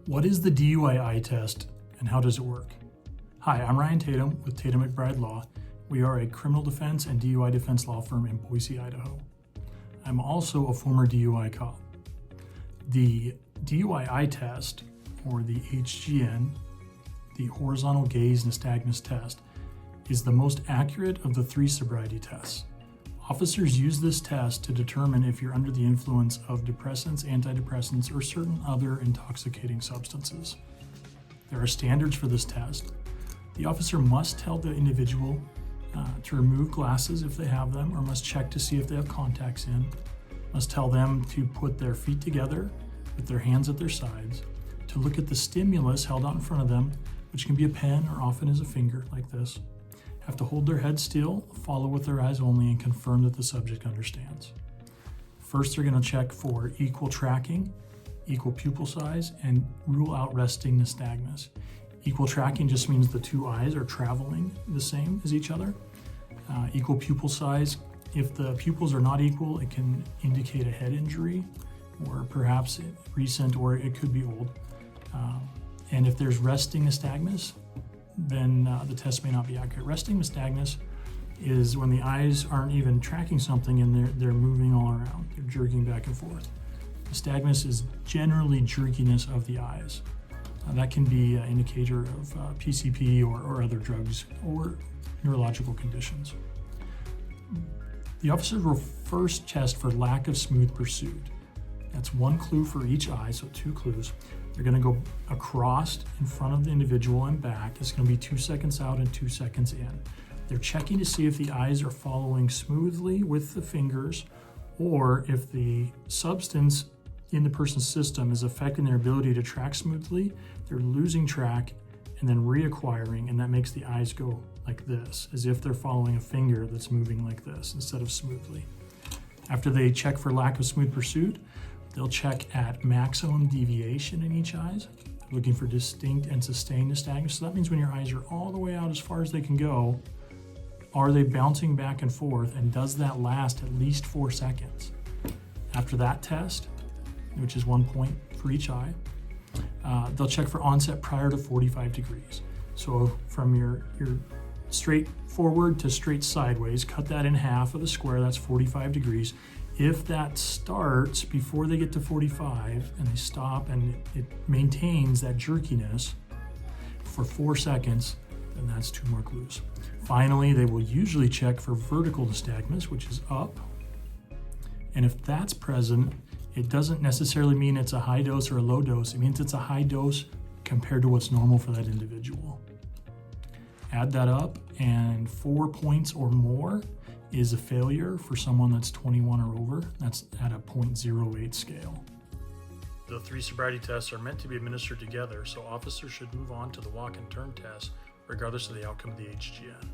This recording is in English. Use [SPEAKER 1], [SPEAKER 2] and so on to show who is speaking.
[SPEAKER 1] What is the DUI eye test and how does it work? Hi, I'm Ryan Tatum with Tatum McBride Law. We are a criminal defense and DUI defense law firm in Boise, Idaho. I'm also a former DUI cop. The DUI eye test, or the HGN, the horizontal gaze nystagmus test, is the most accurate of the 3 sobriety tests. Officers use this test to determine if you're under the influence of depressants, antidepressants, or certain other intoxicating substances. There are standards for this test. The officer must tell the individual to remove glasses if they have them, or must check to see if they have contacts in, must tell them to put their feet together with their hands at their sides, to look at the stimulus held out in front of them, which can be a pen or often is a finger like this, have to hold their head still, follow with their eyes only, and confirm that the subject understands. First, they're going to check for equal tracking, equal pupil size, and rule out resting nystagmus. Equal tracking just means the 2 eyes are traveling the same as each other. Equal pupil size, if the pupils are not equal, it can indicate a head injury, or perhaps recent, or it could be old. And if there's resting nystagmus, then the test may not be accurate. Resting nystagmus is when the eyes aren't even tracking something and they're moving all around. They're jerking back and forth. Nystagmus is generally jerkiness of the eyes. That can be an indicator of PCP or other drugs or neurological conditions. The officers will first test for lack of smooth pursuit. That's 1 clue for each eye, so 2 clues. They're going to go across in front of the individual and back. It's going to be 2 seconds out and 2 seconds in. They're checking to see if the eyes are following smoothly with the fingers, or if the substance in the person's system is affecting their ability to track smoothly. They're losing track and then reacquiring, and that makes the eyes go like this, as if they're following a finger that's moving like this instead of smoothly. After they check for lack of smooth pursuit, they'll check at maximum deviation in each eyes, looking for distinct and sustained nystagmus. So that means when your eyes are all the way out as far as they can go, are they bouncing back and forth, and does that last at least 4 seconds? After that test, which is 1 point for each eye, they'll check for onset prior to 45 degrees. So from your straight forward to straight sideways, cut that in half of the square, that's 45 degrees. If that starts before they get to 45 and they stop and it maintains that jerkiness for 4 seconds, then that's 2 more clues. Finally, they will usually check for vertical nystagmus, which is up. And if that's present, it doesn't necessarily mean it's a high dose or a low dose. It means it's a high dose compared to what's normal for that individual. Add that up, and 4 points or more is a failure for someone that's 21 or over. That's at a 0.08 scale. The 3 sobriety tests are meant to be administered together, so officers should move on to the walk and turn test regardless of the outcome of the HGN.